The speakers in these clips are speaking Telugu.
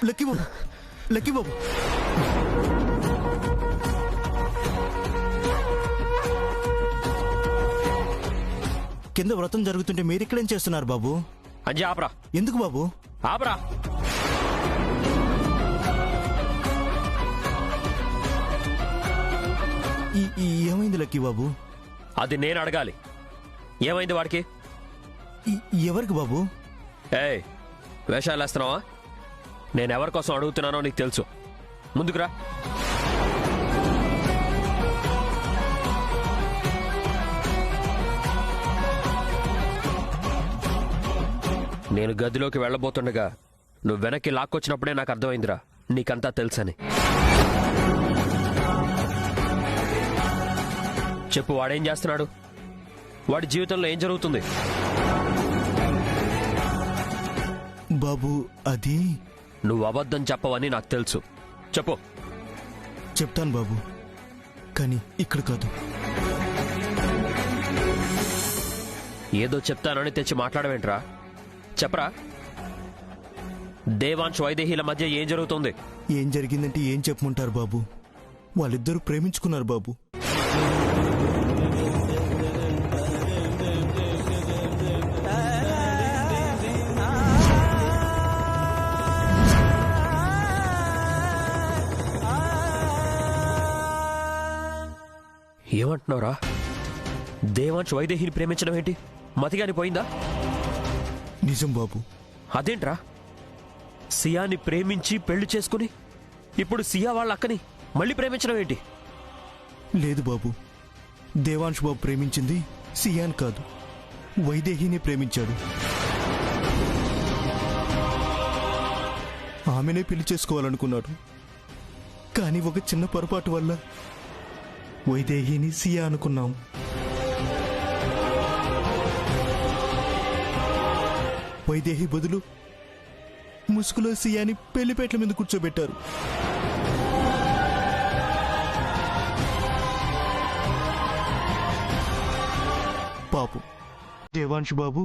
లక్కీ బాబు, లక్కీ బాబు, కింద వ్రతం జరుగుతుంటే మీరు ఇక్కడేం చేస్తున్నారు బాబు? అంజీ ఆపరా. ఎందుకు బాబు? ఆపరా. ఏమైంది లక్కీ బాబు? అది నేను అడగాలి. ఏమైంది వాడికి? ఎవరికి బాబు? ఏయ్, వేషాలు వేస్తున్నావా? నేను ఎవరి కోసం అడుగుతున్నానో నీకు తెలుసు. ముందుకురా. నేను గదిలోకి వెళ్ళబోతుండగా నువ్వు వెనక్కి లాక్కొచ్చినప్పుడే నాకు అర్థమైందిరా నీకంతా తెలుసని. చెప్పు, వాడేం చేస్తున్నాడు? వాడి జీవితంలో ఏం జరుగుతుంది? బాబు అది నువ్వు అబద్ధం చెప్పవని నాకు తెలుసు. చెప్పు. చెప్తాను బాబు, కానీ ఇక్కడ కాదు. ఏదో చెప్తానని తెచ్చి మాట్లాడవేంట్రా? చెప్పరా. దేవాంశ్ వైదేహీల మధ్య ఏం జరుగుతుంది? ఏం జరిగిందంటే ఏం చెప్పమంటారు బాబు? వాళ్ళిద్దరూ ప్రేమించుకున్నారు బాబు. ఏమంటున్నావురా? దేవాంశ్ వైదేహిని ప్రేమించడం ఏంటి? మతిగాని పోయిందా? నిజం బాబు. అదేంట్రా, సియాని ప్రేమించి పెళ్లి చేసుకుని ఇప్పుడు సియా వాళ్ళ అక్కని మళ్ళీ ప్రేమించడం ఏంటి? లేదు బాబు, దేవాంశ్ బాబు ప్రేమించింది సియాన్ కాదు, వైదేహిని ప్రేమించాడు. ఆమెనే పెళ్లి చేసుకోవాలనుకున్నాడు. కానీ ఒక చిన్న పొరపాటు వల్ల వైదేహిని సియా అనుకున్నాం. వైదేహి బదులు ముసుగులో సియాని పెళ్లిపేట్ల మీద కూర్చోబెట్టారు. పాపం దేవాంశ్ బాబు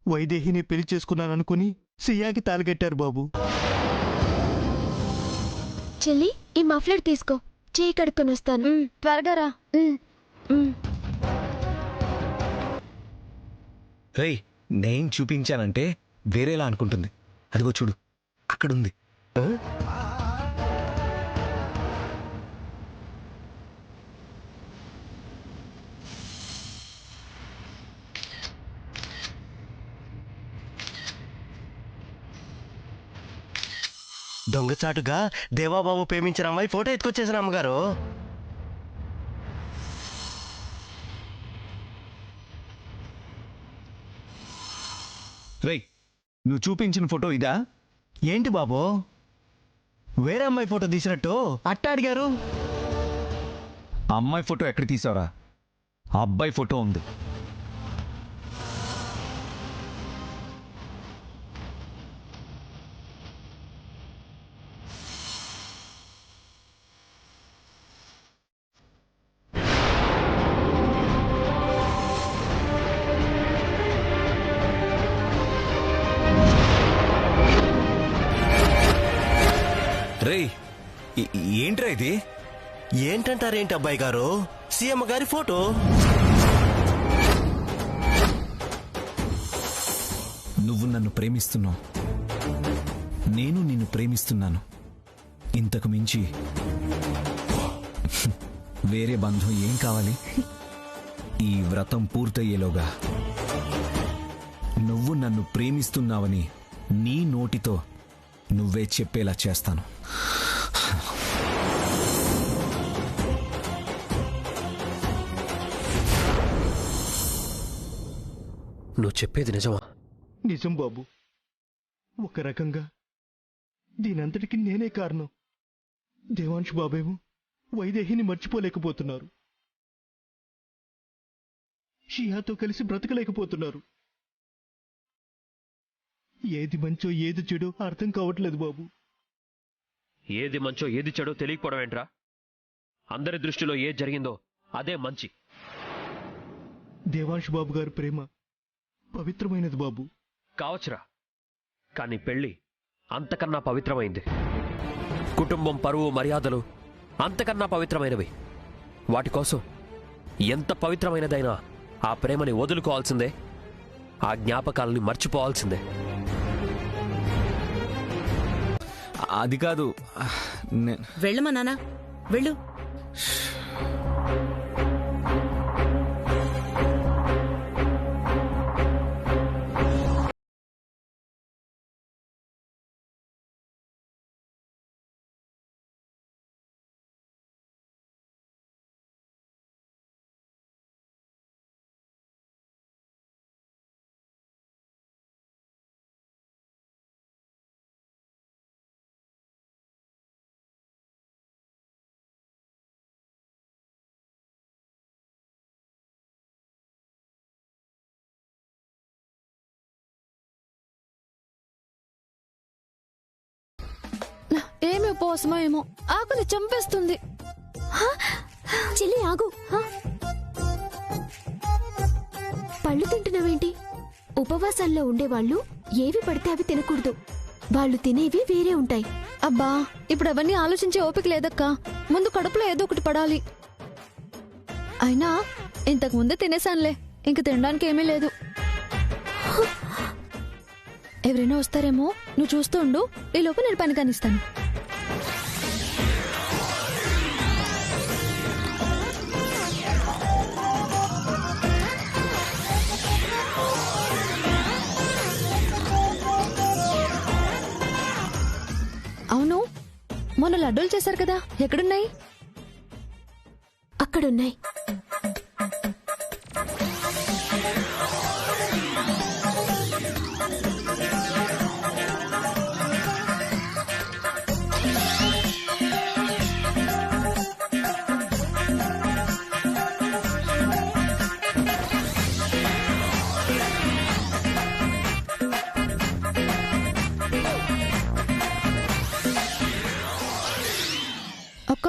వైదేహిని పెళ్లి చేసుకున్నాననుకుని సియాకి తాళగట్టారు బాబు. చెల్లి, ఈ మఫ్లర్ తీసుకో, చేయి కడుక్కొని వస్తాను. త్వరగా రా. రేయ్, నేను చూపించానంటే వేరేలా అనుకుంటుంది. అదిగో చూడు, అక్కడుంది. దొంగచాటుగా దేవాబాబు ప్రేమించిన అమ్మాయి ఫోటో ఎత్తుకొచ్చేసిన అమ్మగారు. రేయ్, నువ్వు చూపించిన ఫోటో ఇదా? ఏంటి బాబు, వేరే అమ్మాయి ఫోటో తీసినట్టు అట్ట అడిగారు? ఆ అమ్మాయి ఫోటో ఎక్కడ తీసావురా? ఆ అబ్బాయి ఫోటో ఉంది. రేయ్, ఏంట్రా ఇది? ఏంటంటారేంటి అబ్బాయి గారు, సీఎం గారి ఫోటో. నువ్వు నన్ను ప్రేమిస్తున్నావు, నేను నిన్ను ప్రేమిస్తున్నాను. ఇంతకు మించి వేరే బంధం ఏం కావాలి? ఈ వ్రతం పూర్తయ్యేలోగా నువ్వు నన్ను ప్రేమిస్తున్నావని నీ నోటితో నువ్వే చెప్పేలా చేస్తాను. నువ్వు చెప్పేది నిజమా? నిజం బాబు. ఒక రకంగా దీనంతటికి నేనే కారణం. దేవాంశ్ బాబేమో వైదేహిని మర్చిపోలేకపోతున్నారు, షియాతో కలిసి బ్రతకలేకపోతున్నారు. ఏది మంచో ఏది చెడో అర్థం కావట్లేదు బాబు. ఏది మంచో ఏది చెడో తెలియకపోవడం ఏంట్రా? అందరి దృష్టిలో ఏది జరిగిందో అదే మంచి. దేవాంశ్ బాబు గారి ప్రేమ పవిత్రమైనది బాబు. కావచ్చురా, కానీ పెళ్లి అంతకన్నా పవిత్రమైంది. కుటుంబం పరువు మర్యాదలు అంతకన్నా పవిత్రమైనవి. వాటి కోసం ఎంత పవిత్రమైనదైనా ఆ ప్రేమని వదులుకోవాల్సిందే, ఆ జ్ఞాపకాలని మర్చిపోవాల్సిందే. అది కాదు. వెళ్ళమా నాన్న, వెళ్ళు. ఏమి ఉపవాసమో ఏమో, ఆకలి చంపేస్తుంది. చెల్లి ఆగు. పళ్ళు తింటున్నావేంటి? ఉపవాసాల్లో ఉండేవాళ్ళు ఏవి పడితే అవి తినకూడదు. వాళ్ళు తినేవి వేరే ఉంటాయి. అబ్బా, ఇప్పుడు అవన్నీ ఆలోచించే ఓపిక లేదక్కా. ముందు కడుపులో ఏదో ఒకటి పడాలి. అయినా ఇంతకు ముందే తినేసానులే, ఇంక తినడానికి ఏమీ లేదు. ఎవరైనా వస్తారేమో, నువ్వు చూస్తూ ఉండు. ఈ లోపు నేను పని కానిస్తాను. అవును, మొన్న లడ్డూలు చేశారు కదా, ఎక్కడున్నాయి? అక్కడున్నాయి. అక్క,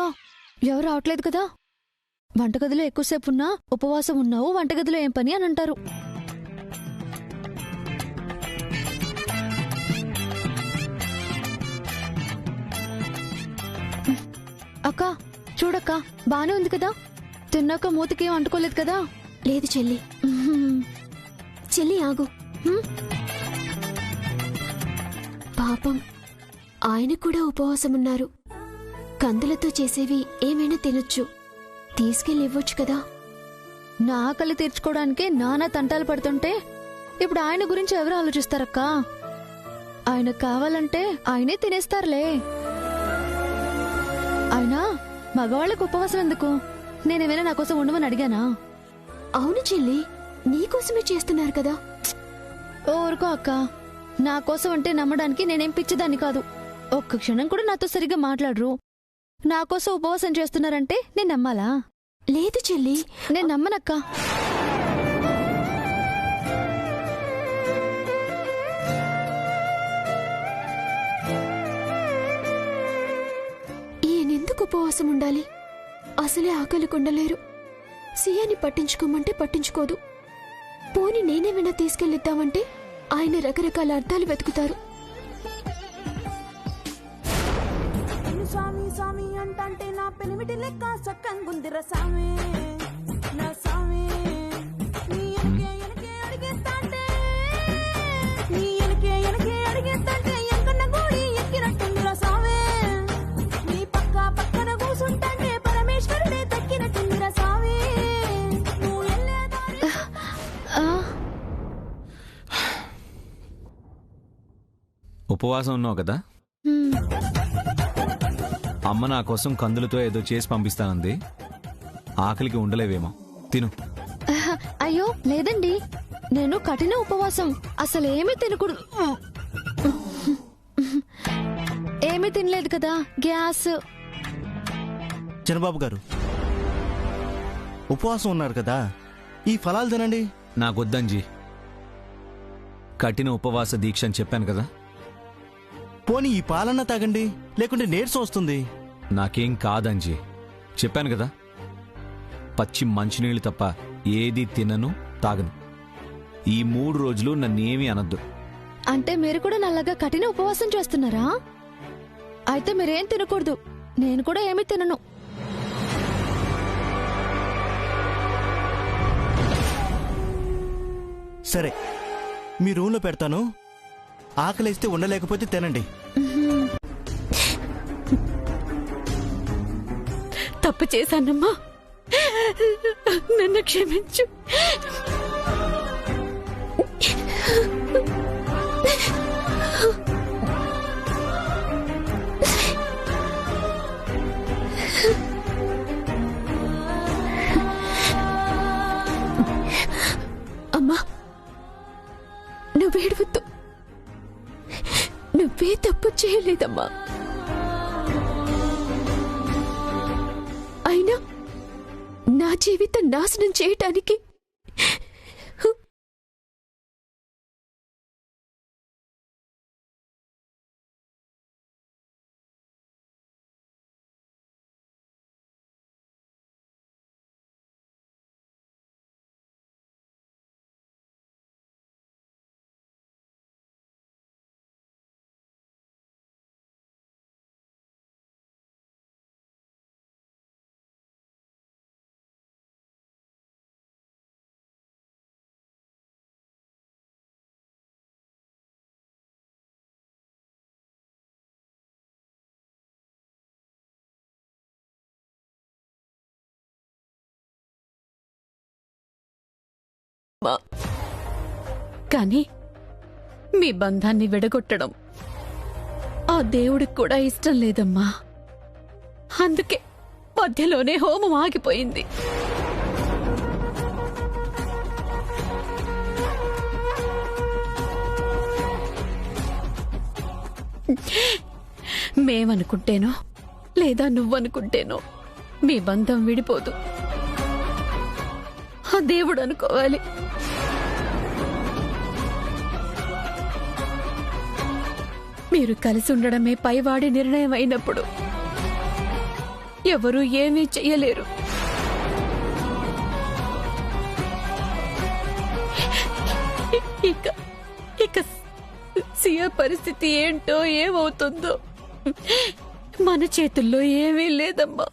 ఎవరు రావట్లేదు కదా? వంటగదిలో ఎక్కువసేపు ఉన్నా ఉపవాసం ఉన్నావు, వంటగదిలో ఏం పని అని అంటారు. అక్క చూడక్క, బానే ఉంది కదా? తిన్నాక మూతికి ఏం అంటుకోలేదు కదా? లేదు చెల్లి. చెల్లి ఆగు. పాపం, ఆయన కూడా ఉపవాసమున్నారు. కందులతో చేసేవి ఏమైనా తినొచ్చు. తీసుకెళ్ళి ఇవ్వచ్చు కదా. నా ఆకలి తీర్చుకోవడానికే నానా తంటాలు పడుతుంటే ఇప్పుడు ఆయన గురించి ఎవరు ఆలోచిస్తారక్కా? ఆయనకు కావాలంటే ఆయనే తినేస్తారులే. అయినా మగవాళ్ళకు ఉపవాసం ఎందుకు? నేనేమైనా నా కోసం ఉండమని అడిగానా? అవును చెల్లి, నీకోసమే చేస్తున్నారు కదా. ఊరుకో అక్క, నా కోసం అంటే నమ్మడానికి నేనేం పిచ్చిదాన్ని కాదు. ఒక్క క్షణం కూడా నాతో సరిగ్గా మాట్లాడరు. నా కోసం ఉపవాసం చేస్తున్నారంటే నేను నమ్మాలా? లేదు చెల్లి, నేను నమ్మనక్క. ఈయనెందుకు ఉపవాసం ఉండాలి? అసలే ఆకలి కొండలేరు. సియాని పట్టించుకోమంటే పట్టించుకోదు. పోని నేనేమైనా తీసుకెళ్ళిద్దామంటే ఆయన రకరకాల అర్థాలు వెతుకుతారు. స్వామి స్వామి అంటే నా పెనిమిటి లెక్క సక్కంగుందిర సామి, నా సామి. నీ ఎనకే అడిగేస్తాంటే, నీ ఎనకే అడిగేస్తాంటే ఎంకన్న గోడి ఎక్కినట్టుందిర సామి. నీ పక్కన కూసుంటే పరమేశ్వరుడే దక్కినట్టుందిర సామి. నువ్వు ఉపవాసం ఉన్నావు కదా? అమ్మ నా కోసం కందులతో ఏదో చేసి పంపిస్తానంది. ఆకలికి ఉండలేవేమో, తిను. అయ్యో లేదండి, నేను కఠిన ఉపవాసం. అసలేమీ తినకూడదు. ఏమీ తినలేదు కదా, గ్యాస్. చిన్నబాబు గారు, ఉపవాసం ఉన్నారు కదా, ఈ ఫలాలు తినండి. నాకొద్దంజీ, కఠిన ఉపవాస దీక్ష అని చెప్పాను కదా. పోనీ ఈ పాలన్న తాగండి, లేకుంటే నీరసం వస్తుంది. నాకేం కాదంజీ, చెప్పాను కదా. పచ్చి మంచినీళ్ళు తప్ప ఏది తినను, తాగను. ఈ 3 రోజులు నన్నేమీ అనద్దు. అంటే మీరు కూడా నల్లగా కఠిన ఉపవాసం చేస్తున్నారా? అయితే మీరేం తినకూడదు, నేను కూడా ఏమీ తినను. సరే, మీ రూమ్లో పెడతాను. ఆకలిస్తే ఉండలేకపోతే తినండి. తప్పు చేశానమ్మా, నన్ను క్షమించు. అమ్మా, నువ్వేడవద్దు. నువ్వే తప్పు చేయలేదమ్మా. అయినా నా జీవితం నాశనం చేయటానికి కానీ మీ బంధాన్ని విడగొట్టడం ఆ దేవుడికి కూడా ఇష్టం లేదమ్మా. అందుకే మధ్యలోనే హోమం ఆగిపోయింది. మేమనుకుంటేనో లేదా నువ్వనుకుంటేనో మీ బంధం విడిపోదు. ఆ దేవుడు అనుకోవాలి. మీరు కలిసి ఉండడమే పైవాడి నిర్ణయం అయినప్పుడు ఎవరూ ఏమీ చెయ్యలేరు. ఇక సియా పరిస్థితి ఏంటో ఏమవుతుందో మన చేతుల్లో ఏమీ లేదమ్మా.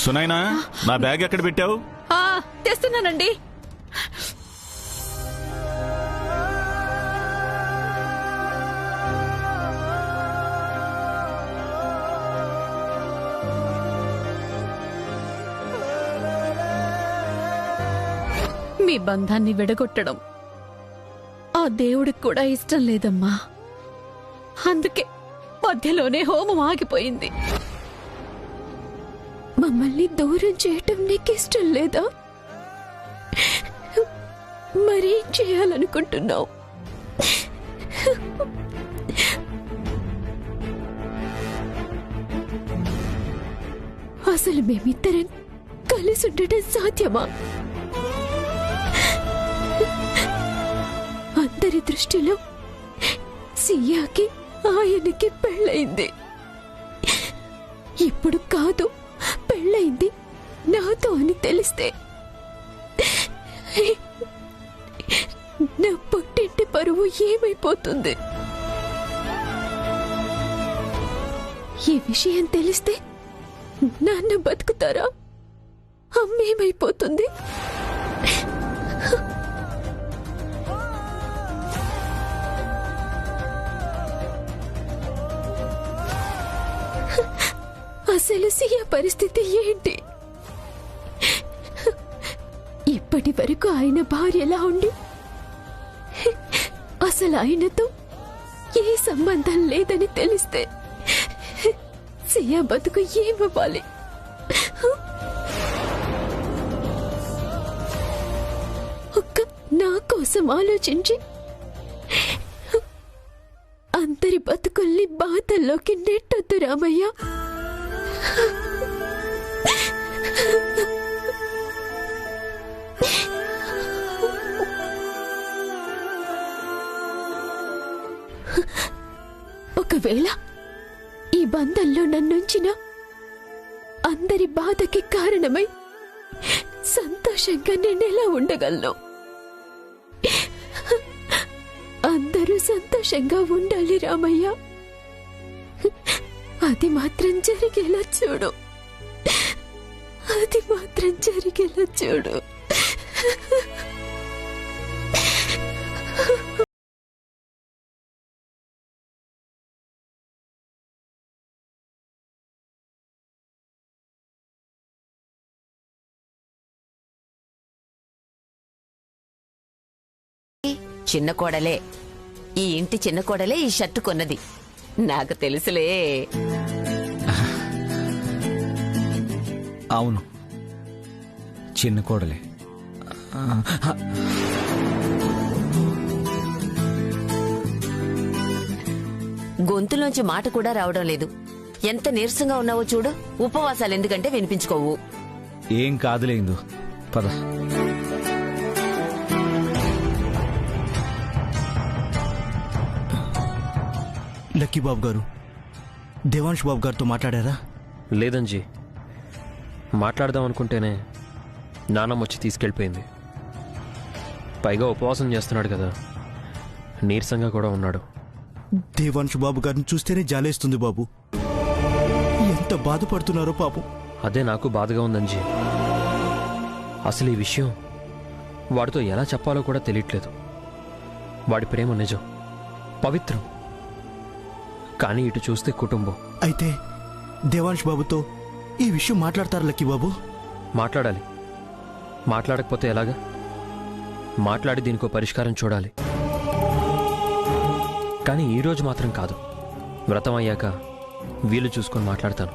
సునైనా, నా బ్యాగ్ ఎక్కడ పెట్టావు? తెస్తున్నానండి. మీ బంధాన్ని విడగొట్టడం ఆ దేవుడికి కూడా ఇష్టం లేదమ్మా. అందుకే మధ్యలోనే హోమం ఆగిపోయింది. మమ్మల్ని దూరం చేయటం నీకు ఇష్టం లేదా? మరేం చేయాలనుకుంటున్నావు? అసలు మేమిద్దరం కలిసి ఉండటం సాధ్యమా? అందరి దృష్టిలో సియాకి ఆయనకి పెళ్ళయింది. ఇప్పుడు కాదు, పెళ్ళయింది నాతో అని తెలిస్తే నా పుట్టింటి పరువు ఏమైపోతుంది? ఈ విషయం తెలిస్తే నాన్న బతుకుతారా? అమ్మేమైపోతుంది? అసలు సియా పరిస్థితి ఏంటి? ఇప్పటి వరకు ఆయన భార్యలా ఉండి అసలు ఆయనతో ఏ సంబంధం లేదని తెలిస్తే సియా బతుకు ఏమవ్వాలి? ఒక్క నా కోసం ఆలోచించి అందరి బతుకుల్ని బాధల్లోకి నెట్టొద్దు రామయ్య. ఒకవేళ ఈ బంధంలో నన్నుంచిన అందరి బాధకి కారణమై సంతోషంగా నేనెలా ఉండగలను? అందరూ సంతోషంగా ఉండాలి రామయ్య. అది మాత్రం జరిగేలా చూడు. అది మాత్రం జరిగేలా చూడు. చిన్న కోడలే, ఈ ఇంటి చిన్న కోడలే ఈ షర్టు కొన్నది. నాకు తెలుసులే. అవును, చిన్న కోడలే. గొంతులోంచి మాట కూడా రావడం లేదు. ఎంత నీరసంగా ఉన్నావో చూడు. ఉపవాసాలు ఎందుకంటే వినిపించుకోవు. ఏం కాదులే ఇందు, పద. లక్కీ బాబు గారు, దేవాంశ్ బాబు గారితో మాట్లాడారా? లేదంజీ, మాట్లాడదాం అనుకుంటేనే నాన్నమ్మ వచ్చి తీసుకెళ్ళిపోయింది. పైగా ఉపవాసం చేస్తున్నాడు కదా, నీరసంగా కూడా ఉన్నాడు. దేవాంశ్ బాబు గారిని చూస్తేనే జాలేస్తుంది బాబు. ఎంత బాధపడుతున్నారో పాపం. అదే నాకు బాధగా ఉందంజీ. అసలు ఈ విషయం వాడితో ఎలా చెప్పాలో కూడా తెలియట్లేదు. వాడి ప్రేమ నిజం, పవిత్రం. కానీ ఇటు చూస్తే కుటుంబం. అయితే దేవాంశ్ బాబుతో ఈ విషయం మాట్లాడతారు లక్కీ బాబు? మాట్లాడాలి. మాట్లాడకపోతే ఎలాగా? మాట్లాడి దీనికో పరిష్కారం చూడాలి. కానీ ఈరోజు మాత్రం కాదు. వ్రతం అయ్యాక వీలు చూసుకొని మాట్లాడతాను.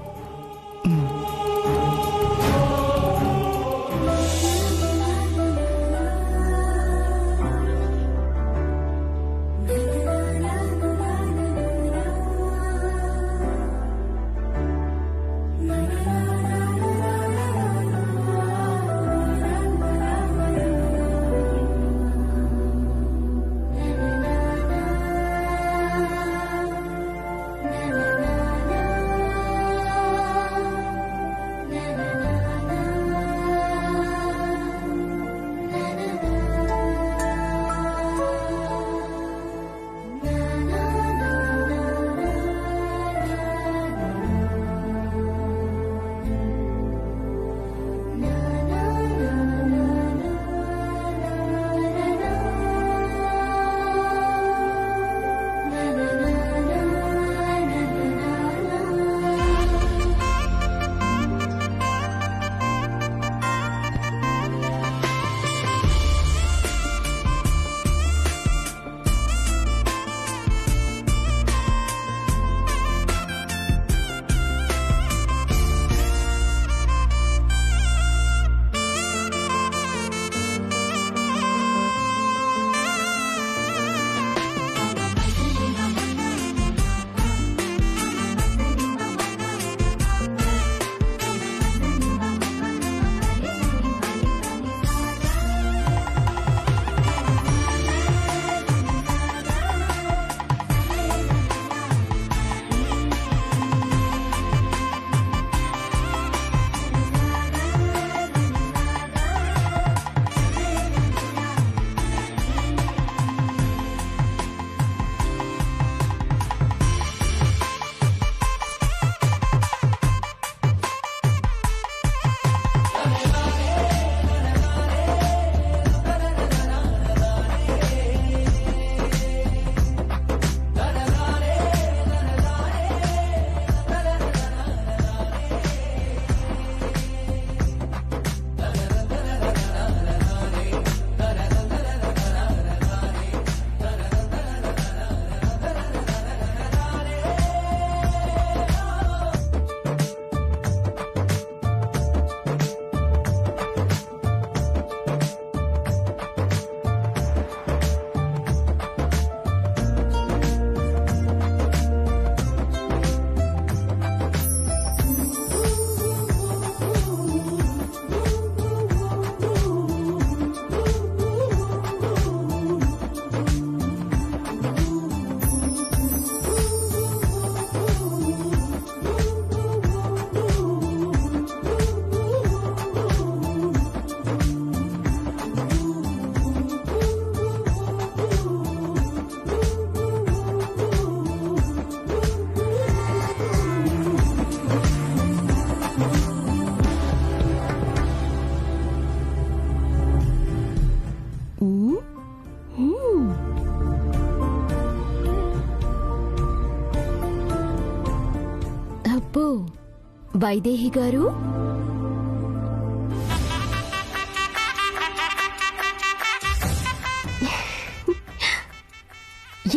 వైదేహి గారు,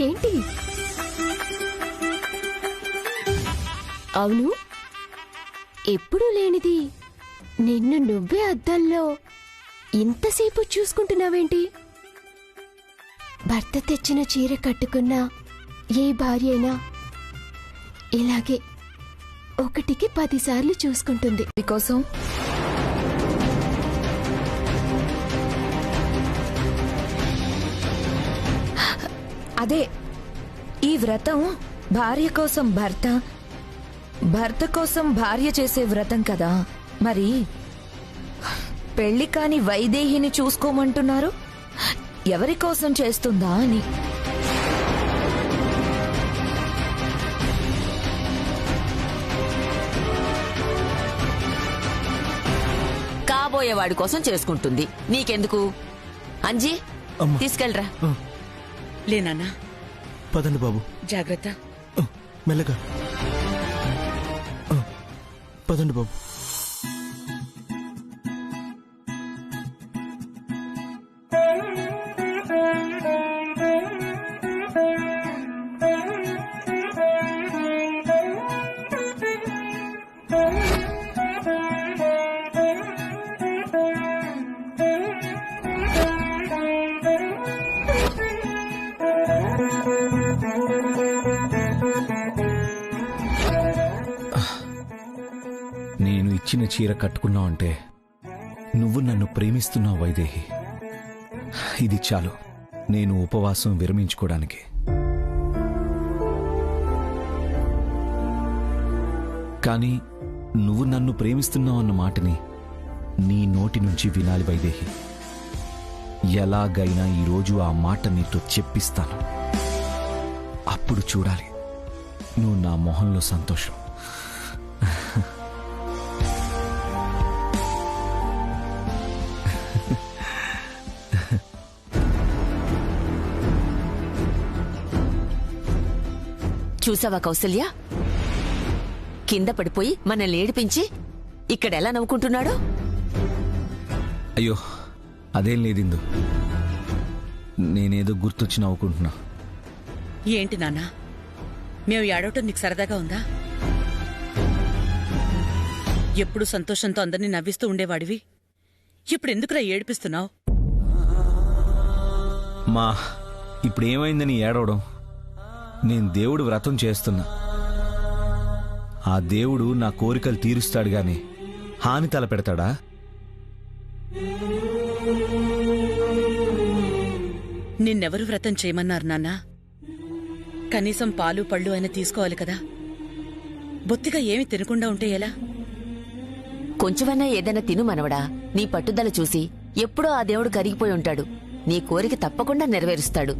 ఏంటి? అవును, ఎప్పుడూ లేనిది నిన్ను నువ్వే అద్దంలో ఇంతసేపు చూసుకుంటున్నావేంటి? భర్త తెచ్చిన చీర కట్టుకున్న ఏ భార్య అయినా ఇలాగే 1కి 10 సార్లు చూసుకుంటుంది. మీకోసం అదే ఈ వ్రతం భార్య కోసం భర్త, భర్త కోసం భార్య చేసే వ్రతం కదా. మరి పెళ్లి కాని వైదేహిని చూసుకోమంటున్నారు, ఎవరి కోసం చేస్తుందా అని. కాబోయేవాడి కోసం చేసుకుంటుంది, నీకెందుకు? అంజీ, అమ్మా. తీసుకెళ్ళరా. లేనన్నా, పదండి బాబు. జాగ్రత్త. మెల్లగా పదండి బాబు. నేను ఇచ్చిన చీర కట్టుకున్నావంటే నువ్వు నన్ను ప్రేమిస్తున్నావు వైదేహి. ఇది చాలు నేను ఉపవాసం విరమించుకోవడానికి. కానీ నువ్వు నన్ను ప్రేమిస్తున్నావన్న మాటని నీ నోటి నుంచి వినాలి వైదేహి. ఎలాగైనా ఈరోజు ఆ మాట నీతో చెప్పిస్తాను. అప్పుడు చూడాలి నువ్వు నా మొహంలో సంతోషం. చూసావా కౌసల్య, కింద పడిపోయి మనల్ని ఏడిపించి ఇక్కడెలా నవ్వుకుంటున్నాడు? అయ్యో అదేం లేదిందు, నేనేదో గుర్తొచ్చి నవ్వుకుంటున్నా. ఏంటి నాన్నా, మేము ఏడవటం నీకు సరదాగా ఉందా? ఎప్పుడు సంతోషంతో అందరినీ నవ్విస్తూ ఉండేవాడివి, ఇప్పుడు ఎందుకురా ఏడిపిస్తున్నావు? మా ఇప్పుడేమైందని ఏడవడం? నేను దేవుడు వ్రతం చేస్తున్నా. ఆ దేవుడు నా కోరికలు తీరుస్తాడు గాని హాని తలపెడతాడా? నిన్నెవరు వ్రతం చేయమన్నారు నాన్నా? కనీసం పాలు పళ్ళు అయినా తీసుకోవాలి కదా. బొత్తిగా ఏమి తినకుండా ఉంటే ఎలా? కొంచెమన్నా ఏదైనా తిను మనవడా. నీ పట్టుదల చూసి ఎప్పుడో ఆ దేవుడు కరిగిపోయి ఉంటాడు. నీ కోరిక తప్పకుండా నెరవేరుస్తాడు.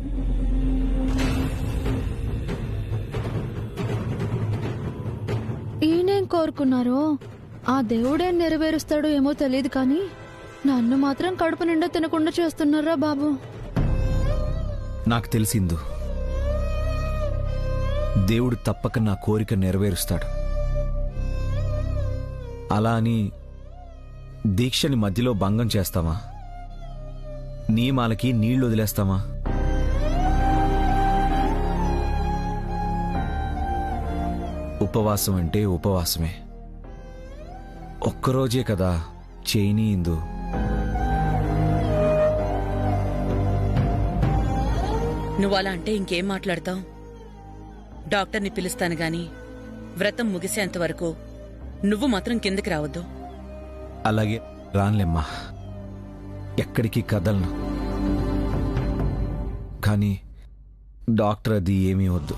ఈయనేం కోరుకున్నారో ఆ దేవుడేం నెరవేరుస్తాడో ఏమో తెలియదు, కానీ నన్ను మాత్రం కడుపు నిండా తినకుండా చేస్తున్నారా బాబు. నాకు తెలిసిందు, దేవుడు తప్పక నా కోరిక నెరవేరుస్తాడు. అలా అని దీక్షని మధ్యలో భంగం చేస్తామా? నియమాలకి నీళ్లు వదిలేస్తామా? ఉపవాసం అంటే ఉపవాసమే. ఒక్కరోజే కదా చేయని ఇందు. నువ్వలా అంటే ఇంకేం మాట్లాడతావు? డాక్టర్ని పిలుస్తాను గాని వ్రతం ముగిసేంతవరకు నువ్వు మాత్రం కిందకి రావద్దు. అలాగే రాన్లేమ్మా, ఎక్కడికి కదలను. కానీ డాక్టర్ అది ఏమీ వద్దు,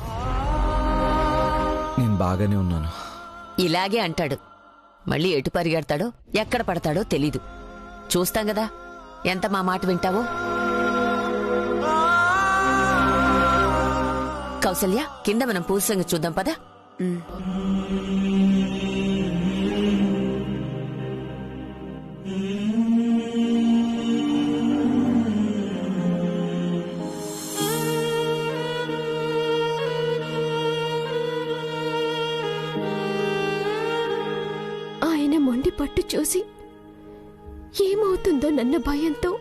నేను బాగానే ఉన్నాను. ఇలాగే అంటాడు. మళ్ళీ ఎటు పరిగెడతాడో ఎక్కడ పడతాడో తెలీదు. చూస్తాం కదా ఎంత మా మాట వింటావో. కౌసల్య, కింద మనం పూజ సంగతి చూద్దాం పదా. ఆయన మొండి పట్టు చూసి ఏమవుతుందో నన్న భయంతో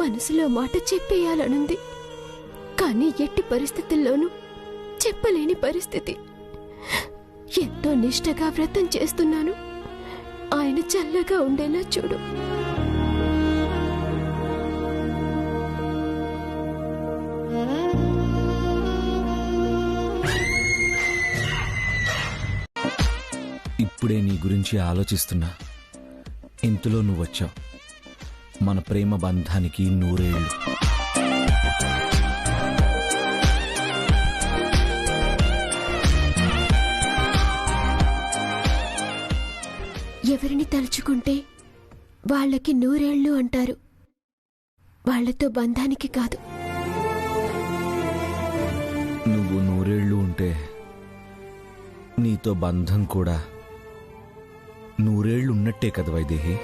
మనసులో మాట చెప్పేయాలనుంది. కానీ ఎట్టి పరిస్థితుల్లోనూ చెప్పలేని పరిస్థితి. ఎంతో నిష్ఠగా వ్రతం చేస్తున్నాను. ఆయన చల్లగా ఉండేలా చూడు. ఇప్పుడే నీ గురించి ఆలోచిస్తున్నా. ఇంతలో నువ్వొచ్చావు. మన ప్రేమ బంధానికి 100 ఏళ్ళు. ఎవరిని తలుచుకుంటే వాళ్ళకి 100 ఏళ్ళు అంటారు. వాళ్లతో బంధానికి కాదు. నువ్వు 100 ఏళ్ళు ఉంటే నీతో బంధం కూడా 100 ఏళ్ళు ఉన్నట్టే కదా వైదేహి.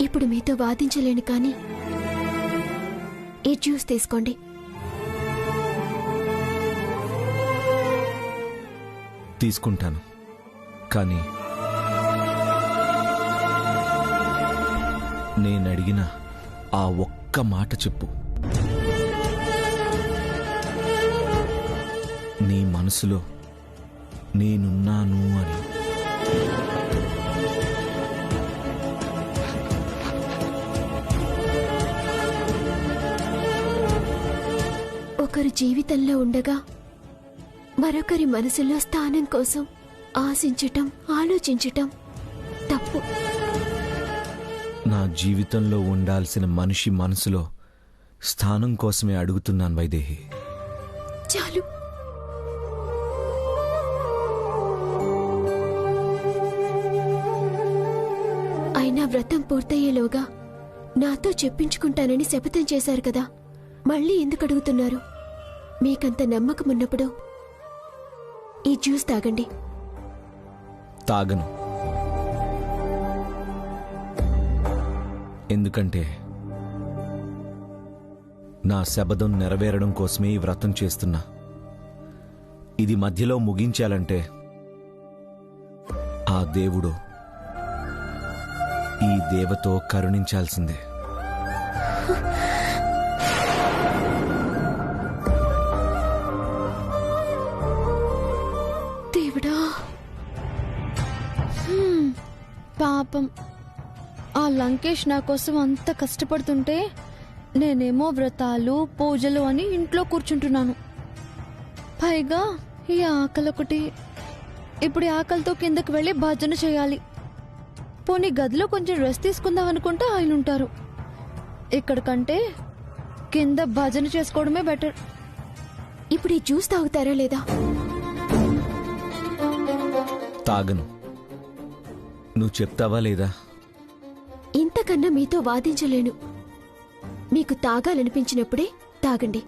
ఇప్పుడు మీతో వాదించలేను, కానీ ఈ జ్యూస్ తీసుకోండి. తీసుకుంటాను, కానీ నేనడిగిన ఆ ఒక్క మాట చెప్పు. నీ మనసులో నేనున్నాను అని. ఒకరు జీవితంలో ఉండగా మరొకరి మనసులో స్థానం కోసం ఆశించటం, ఆలోచించటం తప్పు. నా జీవితంలో ఉండాల్సిన మనిషి మనసులో స్థానం కోసమే అడుగుతున్నాను వైదేహి. చాలు. అయినా వ్రతం పూర్తయ్యేలోగా నాతో చెప్పించుకుంటానని శపథం చేశారు కదా, మళ్ళీ ఎందుకు అడుగుతున్నారు? మీకంత నమ్మకం ఉన్నప్పుడు ఈ జ్యూస్ తాగండి. తాగను. ఎందుకంటే నా శబదం నెరవేరడం కోసమే ఈ వ్రతం చేస్తున్నా. ఇది మధ్యలో ముగించాలంటే ఆ దేవుడు ఈ దేవతో కరుణించాల్సిందే. దేవుడా, పాపం ఆ లంకేష్ నా కోసం అంత కష్టపడుతుంటే నేనేమో వ్రతాలు, పూజలు అని ఇంట్లో కూర్చుంటున్నాను. పైగా ఈ ఆకలొకటి. ఇప్పుడు ఈ ఆకలితో కిందకి వెళ్ళి భజన చేయాలి. పోనీ గదిలో కొంచెం రెస్ట్ తీసుకుందాం అనుకుంటే ఆయన ఉంటారు. ఇక్కడికంటే కింద భజన చేసుకోవడమే బెటర్. ఇప్పుడు ఈ జ్యూస్ తాగుతారా లేదా? తాగను. నువ్వు చెప్తావా లేదా? ఇంతకన్నా మీతో వాదించలేను. మీకు తాగాలనిపించినప్పుడే తాగండి.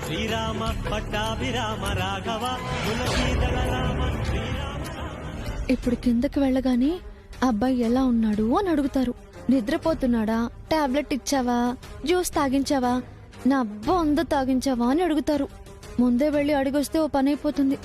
శ్రీరామ పట్టాభిరామ రాఘవ తులసీదళ రామ శ్రీరామ. ఇప్పుడు కిందకి వెళ్ళగానే అబ్బాయి ఎలా ఉన్నాడు అని అడుగుతారు. నిద్రపోతున్నాడా, టాబ్లెట్ ఇచ్చావా, జ్యూస్ తాగించావా, నా అబ్బా ఉందో తాగించావా అని అడుగుతారు. ముందే వెళ్ళి అడిగొస్తే ఓ పని అయిపోతుంది.